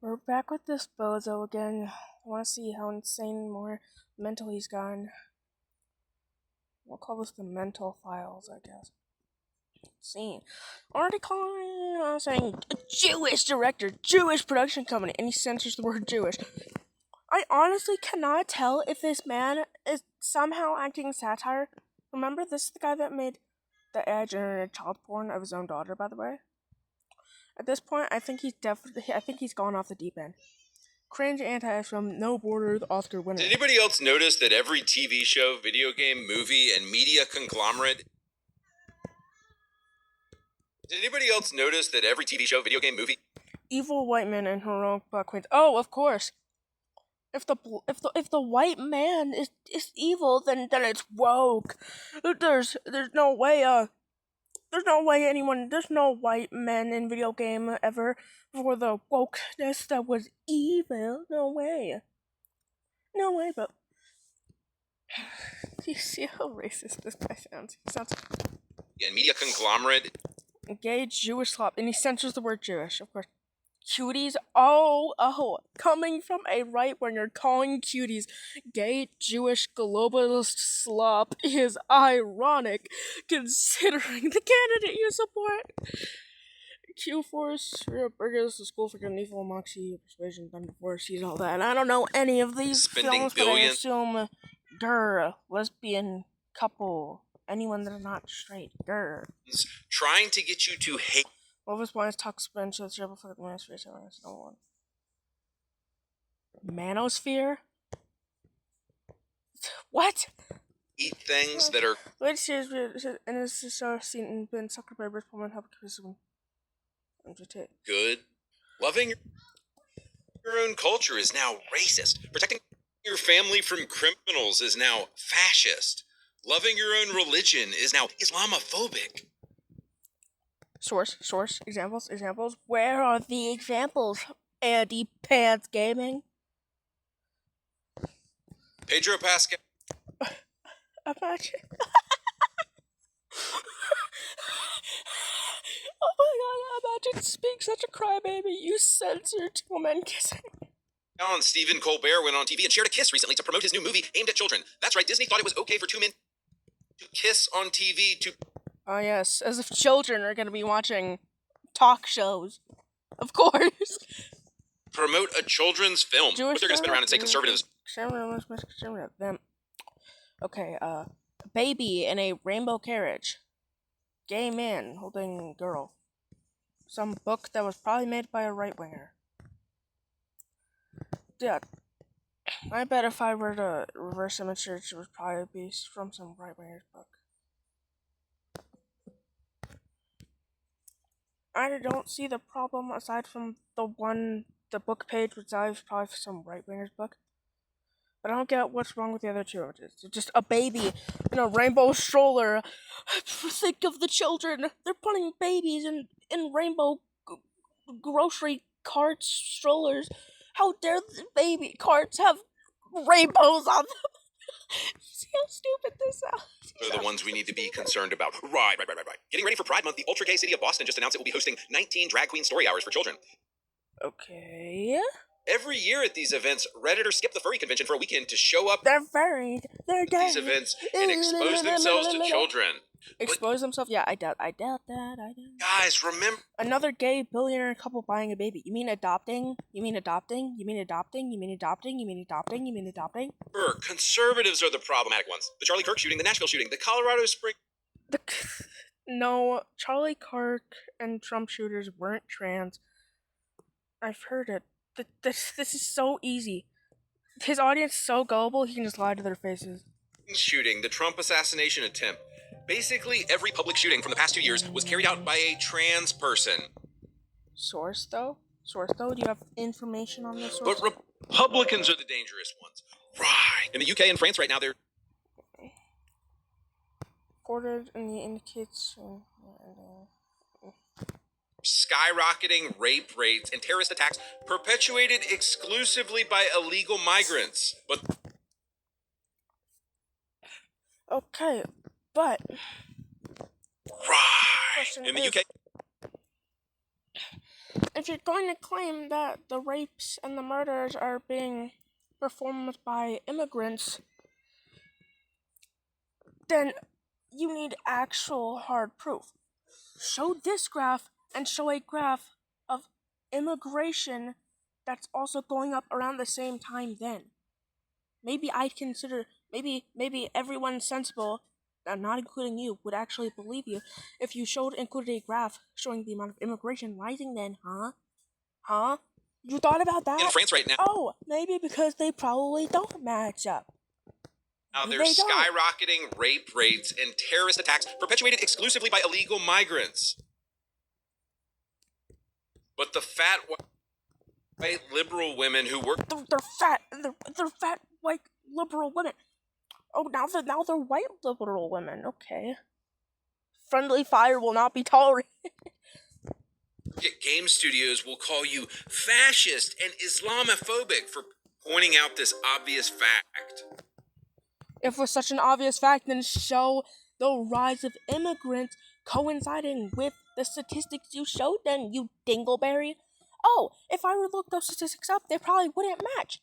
We're back with this bozo again. I want to see how insane more mental he's gone. We'll call this the mental files, I guess. See, already saying a Jewish director, Jewish production company, and he censors the word Jewish. I honestly cannot tell if this man is somehow acting satire. Remember, this is the guy that made the AI-generated child porn of his own daughter, by the way. At this point, I think he's gone off the deep end. Cringe anti-film, No Borders, Oscar winner. Did anybody else notice that every TV show, video game, movie, and media conglomerate... Did anybody else notice that every TV show, video game, movie... Evil white men and heroic black queens. Oh, of course. If the white man is evil, then it's woke. There's no way there's no white men in video game ever for the wokeness that was evil. No way. No way, but you see how racist this guy sounds? He sounds and media conglomerate. Gay Jewish slop, and he censors the word Jewish, of course. Cuties, oh, coming from a right-winger calling cuties gay Jewish globalist slop is ironic, considering the candidate you support. Q-Force, Burgers, The School for Good and Evil, Moxie, Persuasion, Thunder Force, he's all that. I don't know any of these films, but I assume, lesbian couple, anyone that is not straight, Trying to get you to hate. What was one talk spin to the triple for the manosphere? So I don't want. Manosphere? What? Eat things that are. Which series and this is so seen and been suckered by Bruce Pullman help good. Loving your own culture is now racist. Protecting your family from criminals is now fascist. Loving your own religion is now Islamophobic. Source, examples. Where are the examples? Anypantsgaming. Pedro Pascal. Imagine. Oh my god, imagine being such a crybaby. You censored two men kissing. And Stephen Colbert went on TV and shared a kiss recently to promote his new movie aimed at children. That's right, Disney thought it was okay for two men to kiss on TV to... Oh yes, as if children are going to be watching talk shows. Of course. Promote a children's film. But they're going to spin around and say conservatives. Them. Okay, baby in a rainbow carriage. Gay man holding girl. Some book that was probably made by a right-winger. Yeah. I bet if I were to reverse image search, it would probably be from some right-winger's book. I don't see the problem aside from the book page, which is probably some right-winger's book. But I don't get what's wrong with the other two images. It's just a baby in a rainbow stroller. Think of the children. They're putting babies in rainbow grocery carts, strollers. How dare the baby carts have rainbows on them? See how stupid this sounds? They're the ones we need to be concerned about. Right. Getting ready for Pride Month, the ultra-gay city of Boston just announced it will be hosting 19 drag queen story hours for children. Okay. Every year at these events, Redditors skip the furry convention for a weekend to show up. They're furried. They're gay. These events and expose themselves to children. Expose themselves? Yeah, I doubt that. Guys, remember... Another gay billionaire couple buying a baby. You mean adopting? Conservatives are the problematic ones. The Charlie Kirk shooting, the Nashville shooting, the Colorado Spring... No, Charlie Kirk and Trump shooters weren't trans. I've heard it. This is so easy. His audience is so gullible, he can just lie to their faces. Shooting, the Trump assassination attempt. Basically, every public shooting from the past 2 years was carried out by a trans person. Source, though? Do you have information on this source? But Republicans are the dangerous ones. Right. In the UK and France right now, they're... Recorded in the indicates... skyrocketing rape rates and terrorist attacks perpetuated exclusively by illegal migrants. But... Okay, but... Right. In the UK... If you're going to claim that the rapes and the murders are being performed by immigrants, then you need actual hard proof. Show this graph and show a graph of immigration that's also going up around the same time then. Maybe I'd consider, maybe everyone sensible, not including you, would actually believe you if you included a graph showing the amount of immigration rising then, huh? Huh? You thought about that? In France right now. Oh, maybe because they probably don't match up. Now Maybe there's they don't. skyrocketing rape rates and terrorist attacks perpetuated exclusively by illegal migrants. But the fat white liberal women who work They're fat. They're fat white liberal women. Oh, now they're white liberal women. Okay. Friendly fire will not be tolerated. game studios will call you fascist and Islamophobic for pointing out this obvious fact. If it was such an obvious fact, then show the rise of immigrants coinciding with the statistics you showed then, you dingleberry. Oh, if I were to look those statistics up, they probably wouldn't match.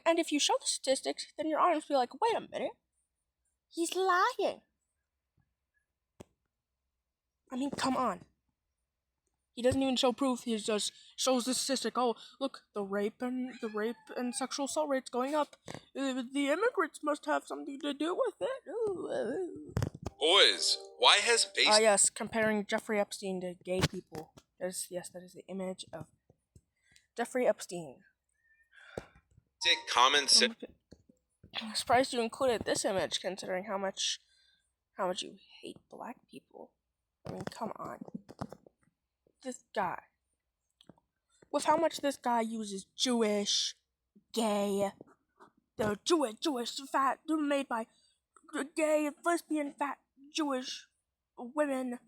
And if you show the statistics, then your audience will be like, wait a minute. He's lying. I mean, come on. He doesn't even show proof. He just shows the statistic. Oh, look, the rape and sexual assault rates going up. The immigrants must have something to do with it. Ooh. Boys, why has Yes, comparing Jeffrey Epstein to gay people. That is the image of Jeffrey Epstein. common sense? I'm surprised you included this image, considering how much you hate black people. I mean, come on. This guy. With how much this guy uses Jewish, gay, the Jewish fat, made by gay, lesbian, fat, Jewish women,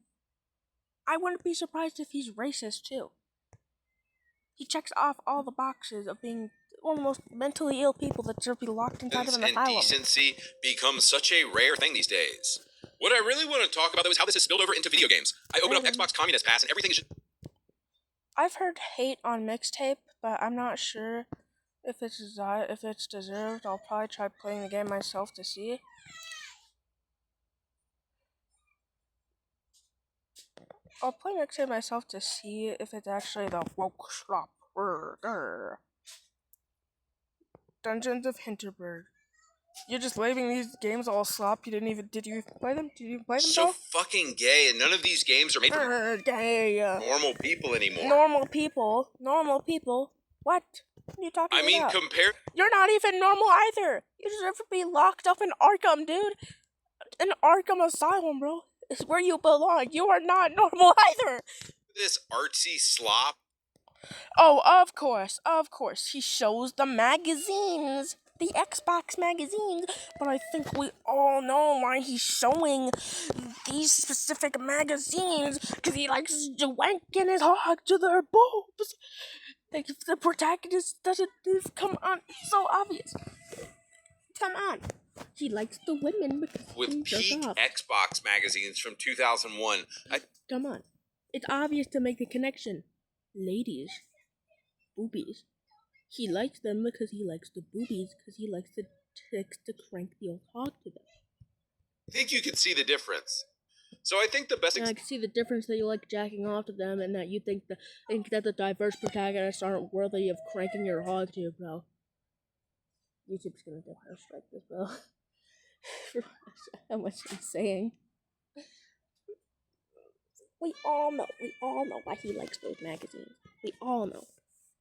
I wouldn't be surprised if he's racist too. He checks off all the boxes of being one of the most mentally ill people that deserve to be locked inside of an asylum. And decency becomes such a rare thing these days. What I really want to talk about, though, is how this has spilled over into video games. I open up Xbox Communist Pass and everything is just... I've heard hate on Mixtape, but I'm not sure if it's deserved. I'll probably try playing the game myself to see. I'll play Mixtape myself to see if it's actually the woke slop burger. Dungeons of Hinterberg. You're just labeling these games all slop. Did you play them? Did you play them? So fucking gay, and none of these games are made for gay. Normal people anymore. Normal people. What? What are you talking about? I mean, compare. You're not even normal either. You deserve to be locked up in Arkham, dude. In Arkham Asylum, bro. It's where you belong. You are not normal either. This artsy slop. Oh, of course. He shows the magazines. The Xbox magazines. But I think we all know why he's showing these specific magazines. Because he likes wanking his hog to their boobs. Like, if the protagonist doesn't... Come on. It's so obvious. Come on. He likes the women because with peak Xbox magazines from 2001. Come on. It's obvious to make the connection. Ladies. Boobies. He likes them because he likes the boobies, because he likes to crank the old hog to them. I think you can see the difference. So I think the best... I can see the difference that you like jacking off to them, and that you think that the diverse protagonists aren't worthy of cranking your hog to, bro. YouTube's gonna go hard strike this, bro. For how much I'm saying. We all know why he likes those magazines. We all know.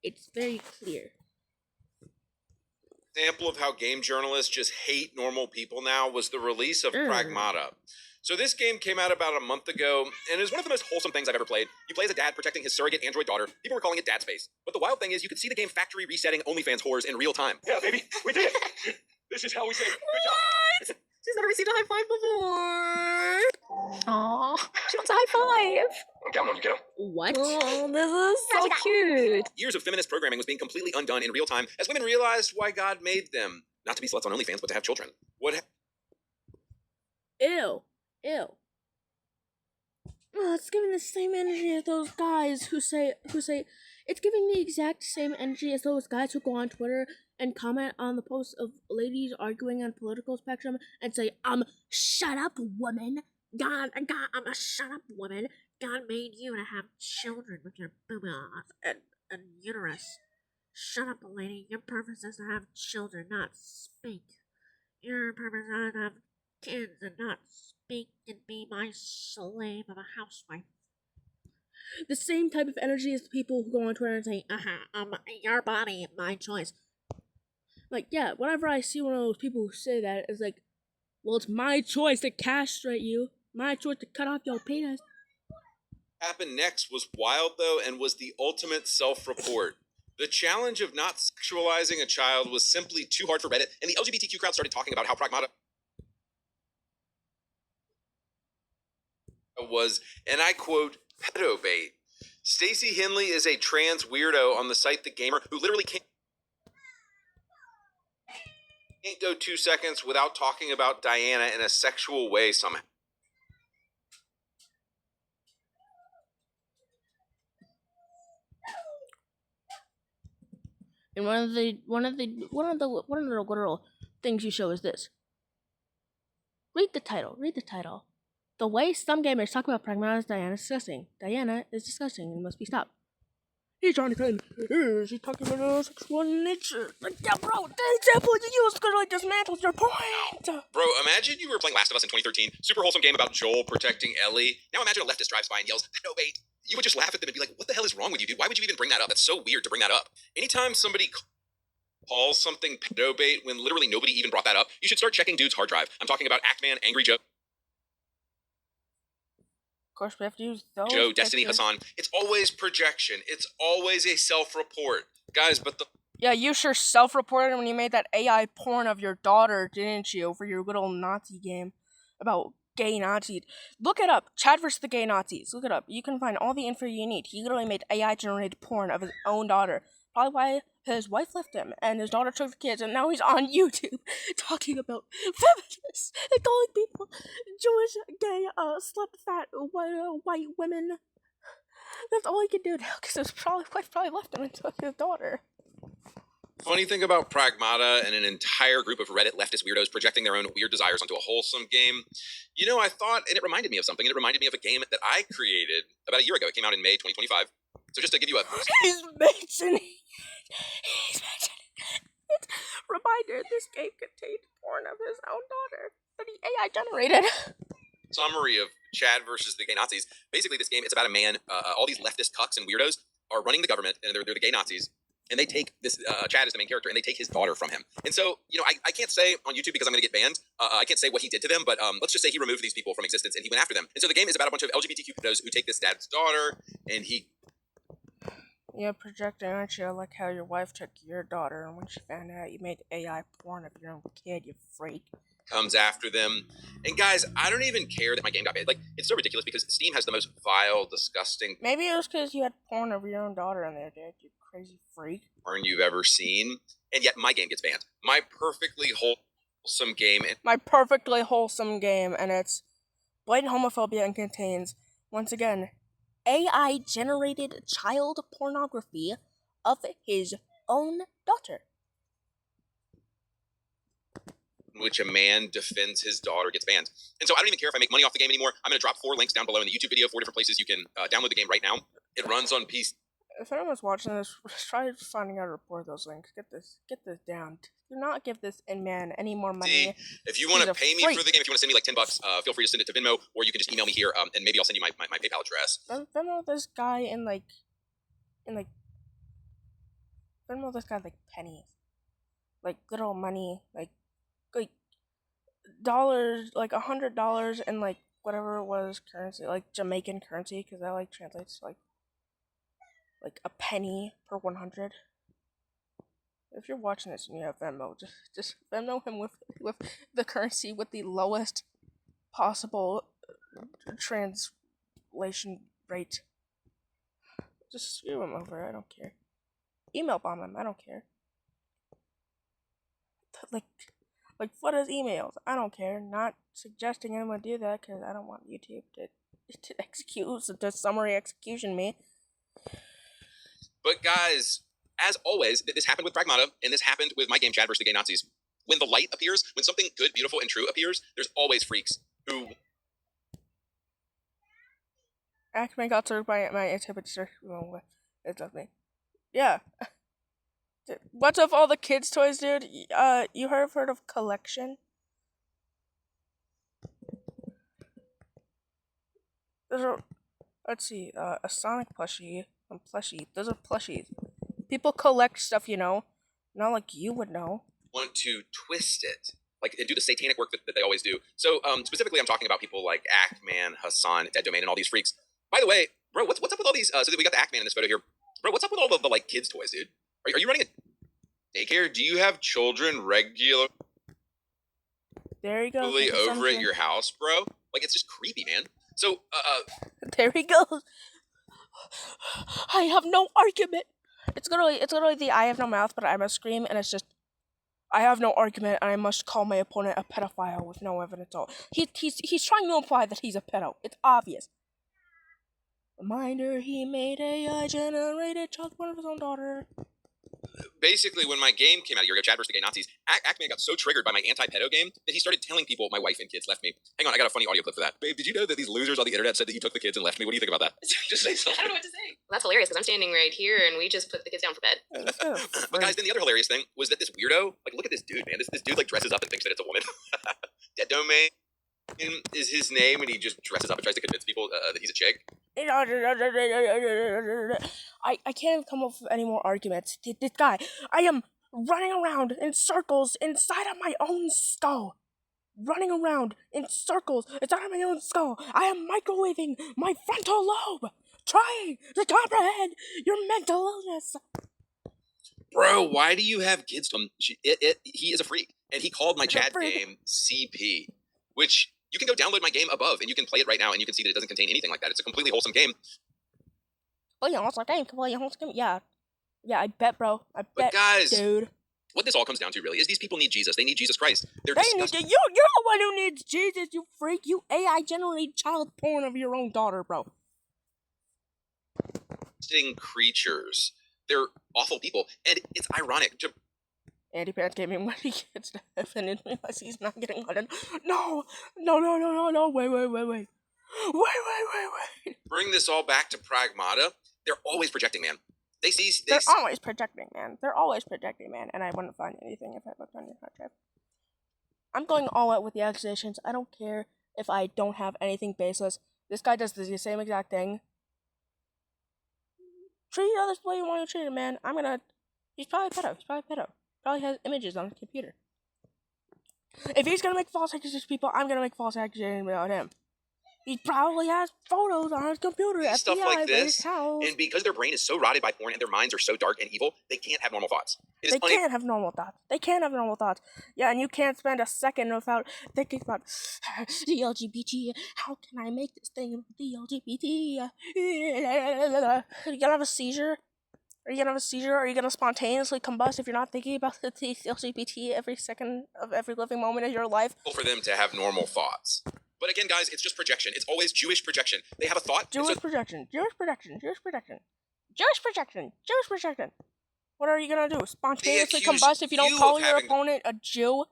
It's very clear. Example of how game journalists just hate normal people now was the release of Pragmata. So this game came out about a month ago, and is one of the most wholesome things I've ever played. You play as a dad protecting his surrogate android daughter. People were calling it Dad Space. But the wild thing is, you could see the game factory resetting OnlyFans whores in real time. Yeah, baby, we did it! This is how we say it. Good job! She's never received a high five before! Aww, she wants a high five! I'm counting on you, kiddo. What? Oh, this is so cute! Years of feminist programming was being completely undone in real time as women realized why God made them. Not to be sluts on OnlyFans, but to have children. Ew. It's giving the same energy as those guys who say it's giving the exact same energy as those guys who go on Twitter and comment on the posts of ladies arguing on political spectrum and say, shut up, woman. God, I'm a shut up, woman. God made you to have children with your boob and uterus. Shut up, lady. Your purpose is to have children, not speak. Your purpose is to have kids and not speak and be my slave of a housewife. The same type of energy as the people who go on Twitter and say, your body, my choice. Like, yeah, whenever I see one of those people who say that, it's like, well, it's my choice to castrate you. My choice to cut off your penis. Happened next was wild, though, and was the ultimate self-report. The challenge of not sexualizing a child was simply too hard for Reddit, and the LGBTQ crowd started talking about how Pragmata was, and I quote, pedobait. Stacey Henley is a trans weirdo on the site The Gamer who literally can't go 2 seconds without talking about Diana in a sexual way somehow. And one of the literal things you show is this. Read the title. The way some gamers talk about Pragmata's Diana is disgusting. Diana is disgusting and must be stopped. He's trying to claim, she's talking about her sexual nature. Like, yeah, bro, the example you used literally dismantles your point. Bro, imagine you were playing Last of Us in 2013, super wholesome game about Joel protecting Ellie. Now imagine a leftist drives by and yells, pedobait. You would just laugh at them and be like, what the hell is wrong with you, dude? Why would you even bring that up? That's so weird to bring that up. Anytime somebody calls something pedobait when literally nobody even brought that up, you should start checking dude's hard drive. I'm talking about Actman, Angry Joe. Of course, we have to use those. Joe, Destiny, Hassan. It's always projection. It's always a self-report. Guys, but the... Yeah, you sure self-reported when you made that AI porn of your daughter, didn't you, for your little Nazi game about gay Nazis. Look it up. Chad versus the gay Nazis. Look it up. You can find all the info you need. He literally made AI-generated porn of his own daughter. Probably why his wife left him, and his daughter took the kids, and now he's on YouTube talking about feminists and calling people Jewish, gay, slut, fat, white women. That's all he could do now, because his wife probably left him and took his daughter. Funny thing about Pragmata and an entire group of Reddit leftist weirdos projecting their own weird desires onto a wholesome game, you know, I thought, and it reminded me of something, and it reminded me of a game that I created about a year ago. It came out in May 2025. So just to give you a... He's mentioning... Reminder, this game contained porn of his own daughter that he AI generated. Summary of Chad versus the gay Nazis. Basically, this game, it's about a man, all these leftist cucks and weirdos are running the government, and they're the gay Nazis. And they take this, Chad is the main character, and they take his daughter from him. And so, you know, I can't say on YouTube because I'm going to get banned. I can't say what he did to them, but let's just say he removed these people from existence and he went after them. And so the game is about a bunch of LGBTQ weirdos who take this dad's daughter, and he... Yeah, projecting, aren't you? Like how your wife took your daughter, and when she found out you made AI porn of your own kid, you freak. Comes after them. And guys, I don't even care that my game got banned. Like, it's so ridiculous because Steam has the most vile, disgusting... Maybe it was because you had porn of your own daughter in there, dude, you crazy freak. ...porn you've ever seen, and yet my game gets banned. My perfectly wholesome game... My perfectly wholesome game, and it's blatant homophobia and contains, once again, AI-generated child pornography of his own daughter. Which a man defends his daughter gets banned. And so I don't even care if I make money off the game anymore. I'm going to drop 4 links down below in the YouTube video, 4 different places you can download the game right now. It runs on PC. If anyone's watching this, try finding out to report those links. Get this down. Do not give this man any more money. If you want to pay me for the game, if you want to send me like $10, feel free to send it to Venmo, or you can just email me here, and maybe I'll send you my PayPal address. Venmo this guy in pennies, like little money, like dollars, like $100 and like whatever it was currency, like Jamaican currency, because that like translates to like a penny per 100. If you're watching this and you have Venmo, just Venmo him with the currency with the lowest possible translation rate. Just screw him over. I don't care. Email bomb him. I don't care. Like flood his emails. I don't care. Not suggesting anyone do that because I don't want YouTube to execute the summary execution me. But guys, as always, this happened with Pragmata, and this happened with my game Chad versus the Gay Nazis. When the light appears, when something good, beautiful, and true appears, there's always freaks who... Acme got served by my inhibitor. It's not me. Yeah. What's up, all the kids' toys, dude? You heard of collection? There's a, let's see, a Sonic plushie, and plushie. Those are plushies. People collect stuff, you know. Not like you would know. Want to twist it, like, and do the satanic work that they always do. So, specifically, I'm talking about people like Ackman, Hassan, Dead Domain, and all these freaks. By the way, bro, what's up with all these? So we got the Ackman in this photo here. Bro, what's up with all the like kids' toys, dude? Are you running a daycare? Do you have children regularly There you go. over at your house, bro? Like, it's just creepy, man. So, there he goes. I have no argument. It's literally the I have no mouth, but I must scream, and it's just I have no argument, and I must call my opponent a pedophile with no evidence at all. He's trying to imply that he's a pedo. It's obvious. Reminder: he made a generated child porn of his own daughter. basically, when my game came out a year ago, Chad versus the Gay Nazis, Ackman got so triggered by my anti-pedo game that he started telling people my wife and kids left me. Hang on, I got a funny audio clip for that. Babe, did you know that these losers on the internet said that you took the kids and left me? What do you think about that? Just say something. I don't know what to say. Well, that's hilarious because I'm standing right here and we just put the kids down for bed. But guys, then the other hilarious thing was that this weirdo, like, look at this dude, man. This dude, like, dresses up and thinks that it's a woman. Dead Domain is his name, and he just dresses up and tries to convince people that he's a chick. I can't come up with any more arguments. This guy, I am running around in circles inside of my own skull. Running around in circles inside of my own skull. I am microwaving my frontal lobe, trying to comprehend your mental illness. Bro, why do you have kids? He is a freak, and he called my chat game CP, which you can go download my game above, and you can play it right now, and you can see that it doesn't contain anything like that. It's a completely wholesome game. Oh yeah, wholesome game. Yeah, I bet, bro. I bet, but guys, dude. What this all comes down to really is these people need Jesus. They need Jesus Christ. You're the one who needs Jesus, you freak. You AI generated child porn of your own daughter, bro. Creatures. They're awful people, and it's ironic to anypantsgaming when he gets to heaven and realizes he's not getting let in. No, wait. Bring this all back to Pragmata. They're always projecting, man. They're always projecting, man. And I wouldn't find anything if I looked on your hard drive. I'm going all out with the accusations. I don't care if I don't have anything baseless. This guy does the same exact thing. Treat others the way you want to treat him, man. He's probably pedo. Probably has images on his computer. If he's gonna make false accusations of people, I'm gonna make false accusations about him. He probably has photos on his computer at stuff like this, house. And because their brain is so rotted by porn and their minds are so dark and evil, they can't have normal thoughts. They can't have normal thoughts. Yeah, and you can't spend a second without thinking about the LGBT. How can I make this thing about the LGBT? Are you gonna have a seizure? Are you gonna spontaneously combust if you're not thinking about the LGBT every second of every living moment of your life? For them to have normal thoughts. But again, guys, it's just projection. It's always Jewish projection. They have a thought. Jewish projection. What are you gonna do? Spontaneously combust if you don't call your opponent a Jew?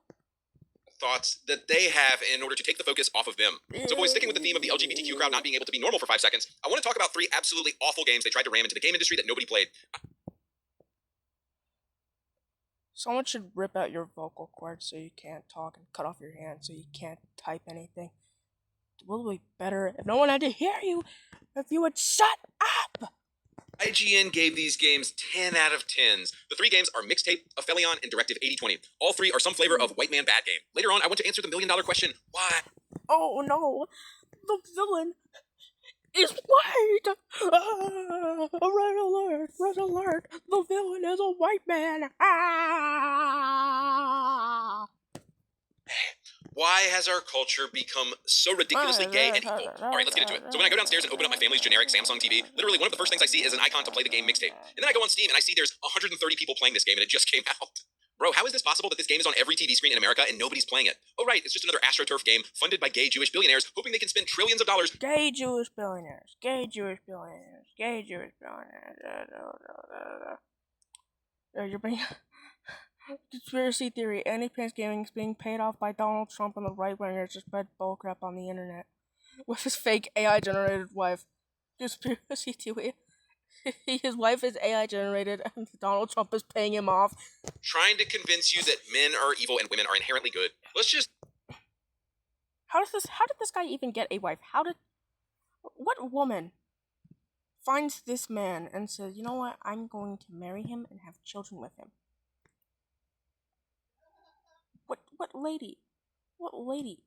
Thoughts that they have in order to take the focus off of them. So, boys, sticking with the theme of the LGBTQ crowd not being able to be normal for 5 seconds, I want to talk about 3 absolutely awful games they tried to ram into the game industry that nobody played. Someone should rip out your vocal cords so you can't talk and cut off your hand so you can't type anything. It would be better if no one had to hear you if you would shut up! IGN gave these games 10 out of 10s. The 3 games are Mixtape, Aphelion, and Directive 8020. All 3 are some flavor of white man bad game. Later on, I want to answer the $1 million question, why? Oh no, the villain is white! Red alert, the villain is a white man! Ah! Why has our culture become so ridiculously gay and evil? Alright, let's get into it. So when I go downstairs and open up my family's generic Samsung TV, literally one of the first things I see is an icon to play the game Mixtape. And then I go on Steam and I see there's 130 people playing this game and it just came out. Bro, how is this possible that this game is on every TV screen in America and nobody's playing it? Oh, right, it's just another AstroTurf game funded by gay Jewish billionaires hoping they can spend trillions of dollars. Gay Jewish billionaires. Gay Jewish billionaires. Gay Jewish billionaires. You're being... Conspiracy theory. Anypantsgaming is being paid off by Donald Trump and the right wingers to spread bullcrap on the internet. With his fake AI-generated wife. Conspiracy theory. His wife is AI generated and Donald Trump is paying him off. Trying to convince you that men are evil and women are inherently good. Let's just... How did this guy even get a wife? What woman finds this man and says, you know what, I'm going to marry him and have children with him? What lady? What lady?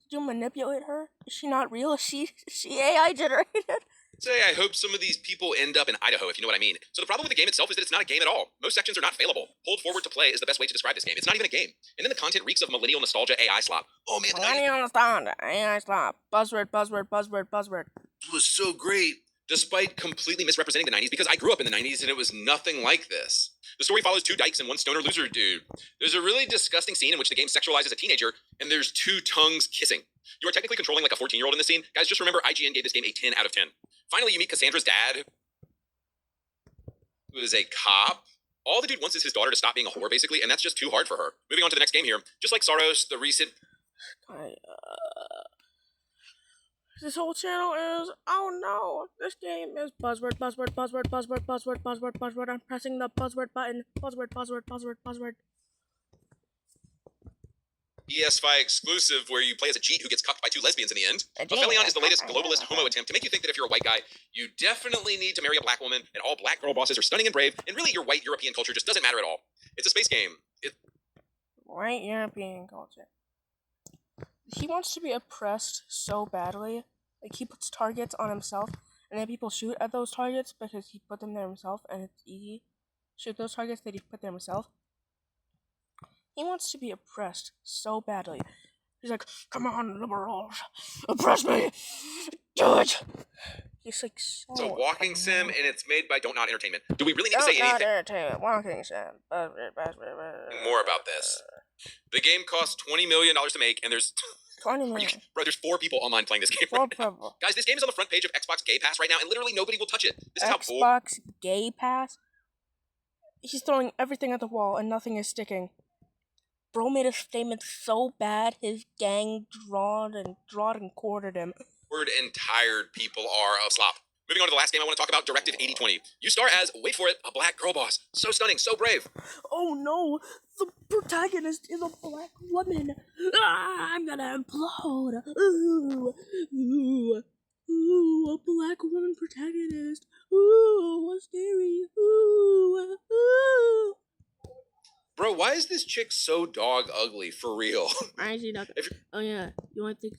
Did you manipulate her? Is she not real? Is she AI generated? Say, I hope some of these people end up in Idaho, if you know what I mean. So the problem with the game itself is that it's not a game at all. Most sections are not failable. Hold forward to play is the best way to describe this game. It's not even a game. And then the content reeks of millennial nostalgia AI slop. Oh man, Millennial nostalgia, AI slop. Buzzword. It was so great. Despite completely misrepresenting the 90s, because I grew up in the 90s and it was nothing like this. The story follows two dykes and one stoner loser dude. There's a really disgusting scene in which the game sexualizes a teenager, and there's two tongues kissing. You are technically controlling like a 14-year-old in this scene. Guys, just remember IGN gave this game a 10 out of 10. Finally, you meet Cassandra's dad, who is a cop. All the dude wants is his daughter to stop being a whore, basically, and that's just too hard for her. Moving on to the next game here. Just like Saros, the recent... This whole channel is, oh no, this game is buzzword. I'm pressing the buzzword button. Buzzword. ES5 exclusive where you play as a Jeet who gets cucked by two lesbians in the end. Ophelion is the latest globalist homo attempt to make you think that if you're a white guy, you definitely need to marry a black woman, and all black girl bosses are stunning and brave, and really your white European culture just doesn't matter at all. It's a space game. White European culture. He wants to be oppressed so badly. Like, he puts targets on himself, and then people shoot at those targets because he put them there himself, and it's easy. Shoot those targets that he put there himself. He wants to be oppressed so badly. He's like, come on, liberals, oppress me, do it. He's like, so... It's a walking sim, and it's made by Don't Not Entertainment. Do we really need to Don't say Not anything Entertainment, walking sim. more about this? The game costs $20 million to make, and there's... 20 million. Bro, there's 4 people online playing this game right now. Guys, this game is on the front page of Xbox Gay Pass right now, and literally nobody will touch it. This is how cool. Xbox Gay Pass? He's throwing everything at the wall, and nothing is sticking. Bro made a statement so bad, his gang drawed and quartered him. And tired people are of slop. Moving on to the last game I want to talk about, Directive 8020. You star as, wait for it, a black girl boss. So stunning, so brave. Oh no, the protagonist is a black woman. I'm gonna implode. Ooh, a black woman protagonist. Ooh, what's scary. Ooh. Bro, why is this chick so dog ugly, for real? I see that. Oh yeah, you want to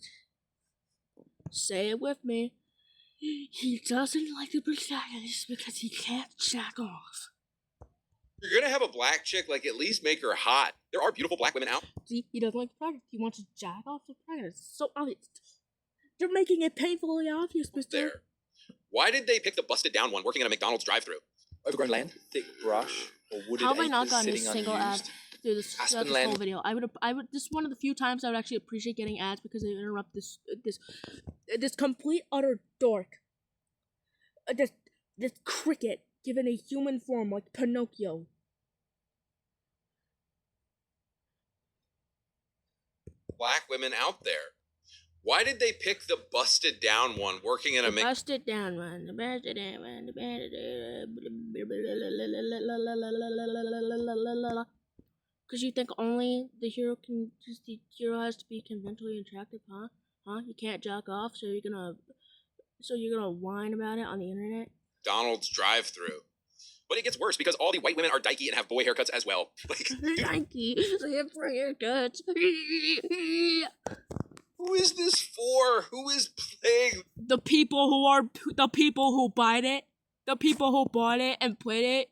say it with me? He doesn't like the protagonist because he can't jack off. If you're gonna have a black chick, like, at least make her hot. There are beautiful black women out. See, he doesn't like the protagonist. He wants to jack off the protagonist. It's so obvious. You're making it painfully obvious, mister. There. Why did they pick the busted down one working at a McDonald's drive-thru? Overgrown land, thick brush, or wooded How have I not acres gotten a sitting single ad unused. through this whole video? I would. This is one of the few times I would actually appreciate getting ads because they interrupt this complete utter dork. This cricket given a human form like Pinocchio. Black women out there. Why did they pick the busted down one working in a busted down one? The busted down one. Because you think only the hero has to be conventionally attractive, huh? You can't jack off, so you're gonna whine about it on the internet? McDonald's drive-thru. But it gets worse because all the white women are dykey and have boy haircuts as well. Like, Dykey, they have boy haircuts. Who is this for? Who is playing? The people who bought it. The people who bought it and played it.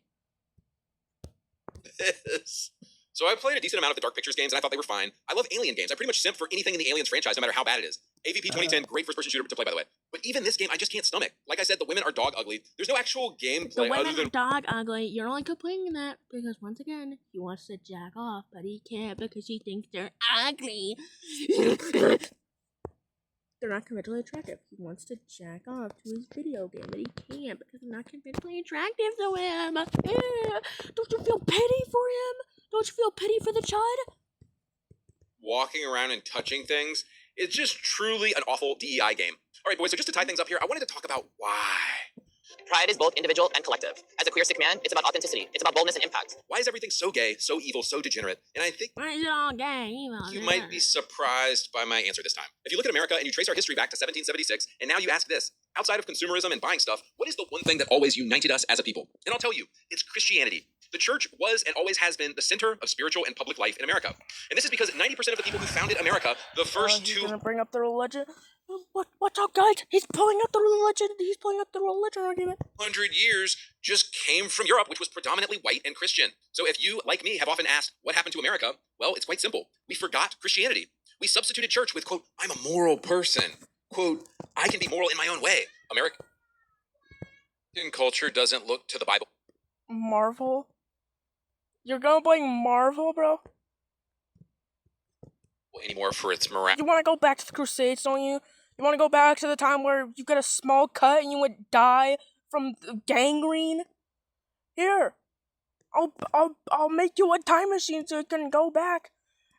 This. So I played a decent amount of the Dark Pictures games and I thought they were fine. I love Alien games. I pretty much simp for anything in the Aliens franchise, no matter how bad it is. AVP 2010, great first-person shooter to play, by the way. But even this game, I just can't stomach. Like I said, the women are dog ugly. There's no actual gameplay The women other than are dog ugly. You're only complaining that because once again he wants to jack off, but he can't because he thinks they're ugly. They're not conventionally attractive. He wants to jack off to his video game, but he can't because they're not conventionally attractive to him. Don't you feel pity for him? Don't you feel pity for the chud? walking around and touching things. It's just truly an awful DEI game. All right, boys, so just to tie things up here, I wanted to talk about why. Pride is both individual and collective. As a queer sick man, it's about authenticity. It's about boldness and impact. Why is everything so gay, so evil, so degenerate? And I think Why is it all gay? you might be surprised by my answer this time. If you look at America and you trace our history back to 1776, and now you ask this, outside of consumerism and buying stuff, what is the one thing that always united us as a people? And I'll tell you, it's Christianity. The church was and always has been the center of spiritual and public life in America. And this is because 90% of the people who founded America, the first He's two... gonna bring up the religion. What's up, guys? He's pulling up the religion. He's pulling up the religion argument. 100 years just came from Europe, which was predominantly white and Christian. So if you, like me, have often asked what happened to America, well, it's quite simple. We forgot Christianity. We substituted church with, quote, I'm a moral person. Quote, I can be moral in my own way. American culture doesn't look to the Bible Marvel? You're gonna play Marvel, bro? anymore for its morality. You wanna go back to the Crusades, don't you? You wanna go back to the time where you get a small cut and you would die from gangrene? Here, I'll make you a time machine so you can go back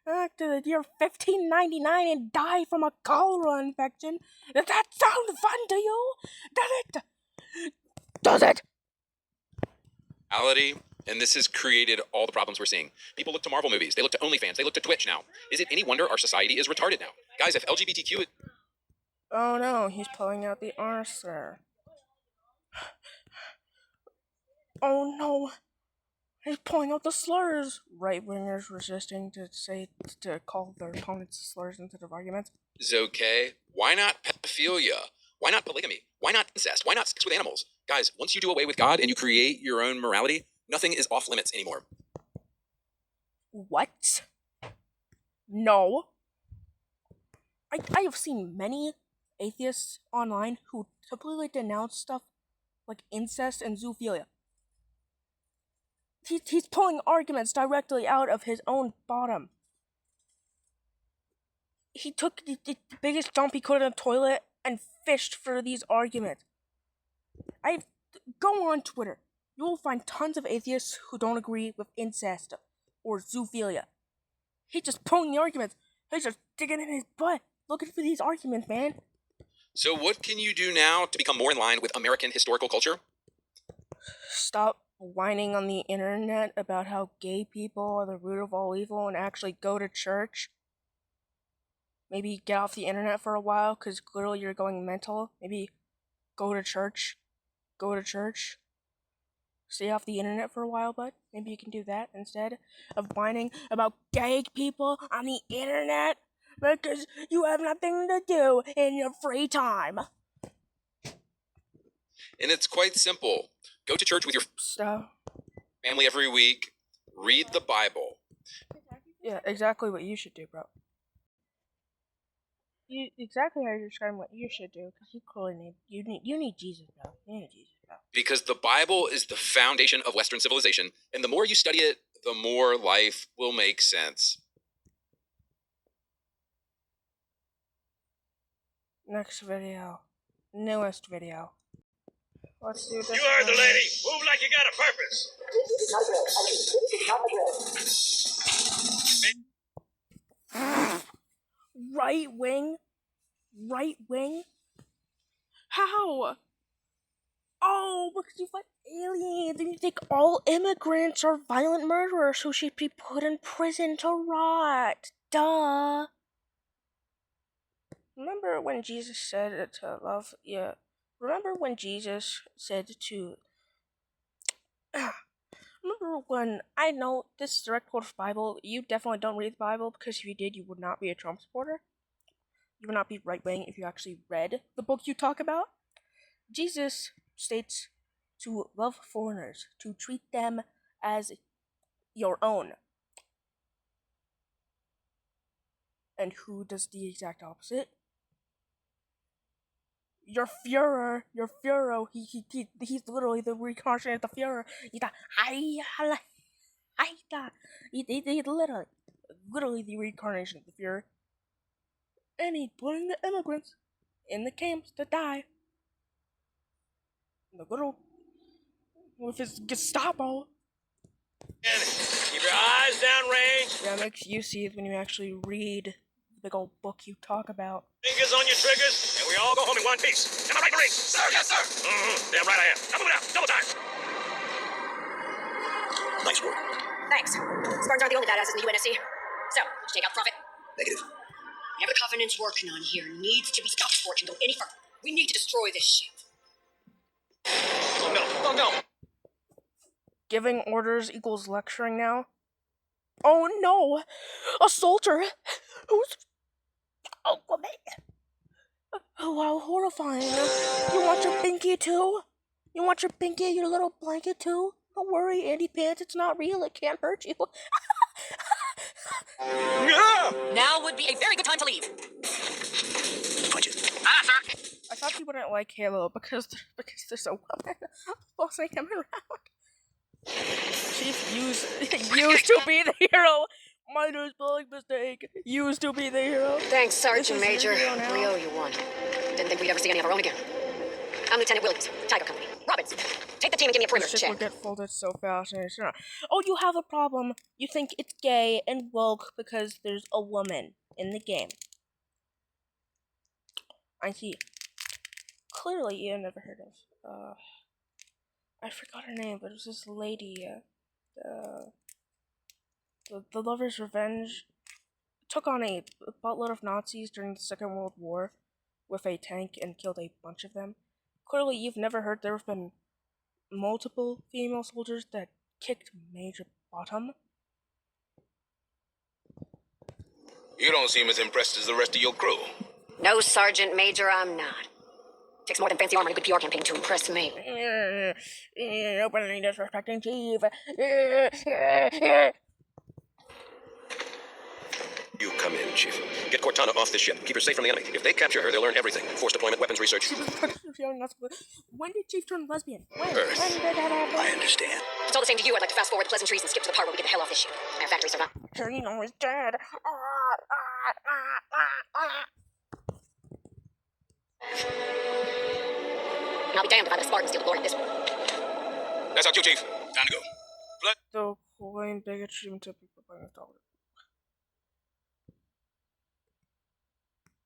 to the year 1599 and die from a cholera infection. Does that sound fun to you? Does it? Does it? And this has created all the problems we're seeing. People look to Marvel movies. They look to OnlyFans. They look to Twitch now. Is it any wonder our society is retarded now? Guys, if LGBTQ is... Oh no, he's pulling out the arser. Oh no, he's pulling out the slurs. Right-wingers resisting to call their opponents slurs instead of arguments. is okay. Why not pedophilia? Why not polygamy? Why not incest? Why not sex with animals? Guys, once you do away with God and you create your own morality, nothing is off limits anymore. What? No. I have seen many atheists online who typically denounce stuff like incest and zoophilia. He's pulling arguments directly out of his own bottom. He took the biggest dump he could in the toilet and fished for these arguments. Go on Twitter. You will find tons of atheists who don't agree with incest or zoophilia. He's just pulling the arguments. He's just digging in his butt, looking for these arguments, man. So what can you do now to become more in line with American historical culture? Stop whining on the internet about how gay people are the root of all evil and actually go to church. Maybe get off the internet for a while, because clearly you're going mental. Maybe go to church. Go to church. Stay off the internet for a while, bud. Maybe you can do that instead of whining about gay people on the internet because you have nothing to do in your free time. And it's quite simple. Go to church with your family every week. Read the Bible. Yeah, exactly what you should do, bro. Exactly how you're describing what you should do, because you clearly need Jesus, bro. You need Jesus, bro. Because the Bible is the foundation of Western civilization, and the more you study it, the more life will make sense. Next video. Newest video. Let's do this. You heard the lady. Move like you got a purpose. Right wing? Right wing? How? Oh, because you fight aliens and you think all immigrants are violent murderers who should be put in prison to rot. Duh. Remember when Jesus said to love? Yeah. Remember when Jesus said to... Remember when, I know this is direct quote from the Bible, you definitely don't read the Bible, because if you did, you would not be a Trump supporter. You would not be right-wing if you actually read the book you talk about. Jesus states to love foreigners, to treat them as your own. And who does the exact opposite? your Führer, he's literally the reincarnation of the Führer. He's literally the reincarnation of the Führer. And he's putting the immigrants in the camps to die. The little, with his Gestapo. Keep your eyes down range. Yeah, it makes you see it when you actually read the big old book you talk about. Fingers on your triggers, and we all go home in one piece. Am I right, Marine? Sir, yes, sir. Damn right I am. Now move it out. Double time. Nice work. Thanks. Spartans aren't the only badasses in the UNSC. So, let's take out Prophet. Negative. Whatever the Covenant's working on here needs to be stopped before it can go any further. We need to destroy this ship. Oh no. Oh no. Giving orders equals lecturing now. Oh no! A soldier who's a woman. Oh wow, horrifying. You want your binky too? You want your binky, your little blanket too? Don't worry, Andy Pants, it's not real, it can't hurt you. Yeah. Now would be a very good time to leave. Punch it. Sir. I thought you wouldn't like Halo because there's a woman bossing him around. Chief used to be the hero. Minor spelling mistake. Used to be the hero. Thanks, Sergeant This is Major. your hero now. We owe you one. Didn't think we'd ever see any of our own again. I'm Lieutenant Williams, Tiger Company. Robbins, take the team and give me a This perimeter shit check. will get folded so fast. And it's not. Oh, you have a problem. You think it's gay and woke because there's a woman in the game. I see. Clearly, you've never heard of. I forgot her name, but it was this lady. The Lover's Revenge took on a buttload of Nazis during the Second World War with a tank and killed a bunch of them. Clearly, you've never heard there have been multiple female soldiers that kicked major bottom. You don't seem as impressed as the rest of your crew. No, Sergeant Major, I'm not. Takes more than fancy armor and a good PR campaign to impress me. Openly disrespecting Chief. You come in, Chief. Get Cortana off this ship. Keep her safe from the enemy. If they capture her, they'll learn everything. Forced deployment, weapons research. When did Chief turn lesbian? When Earth. did that happen? I understand. If it's all the same to you, I'd like to fast forward the pleasantries and skip to the part where we get the hell off this ship. Our factories are not. Torino is dead. And I'll be damned if I let a Spartan steal the glory of this one. That's our cue, Chief. Time to go. The plain bigotry to people by the dollar.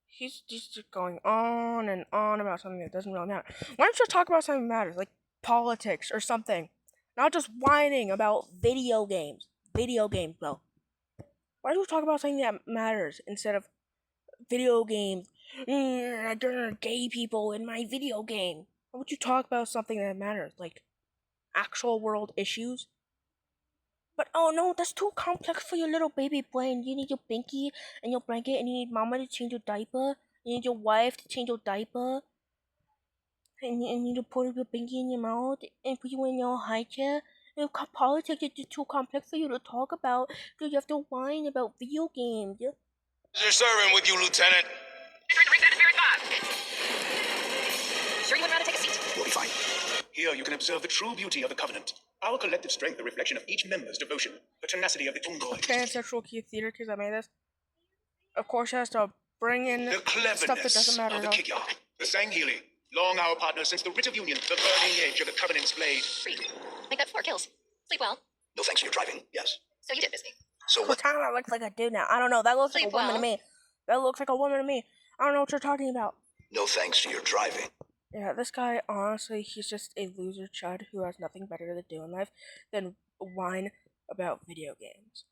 He's just going on and on about something that doesn't really matter. Why don't you talk about something that matters, like politics or something? Not just whining about video games. Video games, bro. Why don't you talk about something that matters instead of video games? There are gay people in my video game. Why would you talk about something that matters, like actual world issues? But oh no, that's too complex for your little baby brain. You need your binky and your blanket, and you need mama to change your diaper. You need your wife to change your diaper. And you need to put your binky in your mouth and put you in your high chair. And politics is just too complex for you to talk about, so you have to whine about video games. Pleasure serving with you, Lieutenant. Sure you wouldn't rather take a seat? We'll be fine. Here you can observe the true beauty of the Covenant. Our collective strength, the reflection of each member's devotion, the tenacity of the Tungoy. Pansexual key theater kids that made this. Of course, has to bring in The stuff that doesn't cleverness matter. of the though. Kikyard. The Sangheili, long our partner since the writ of union, the burning edge of the Covenant's blade. Freak. Make that 4 kills. Sleep well. No thanks for your driving. Yes. So you did miss me. So what? Cortana looks like a dude now. I don't know. That looks like a Sleep woman to well. me. That looks like a woman to me. I don't know what you're talking about. No thanks to your driving. Yeah, this guy, honestly, he's just a loser chud who has nothing better to do in life than whine about video games.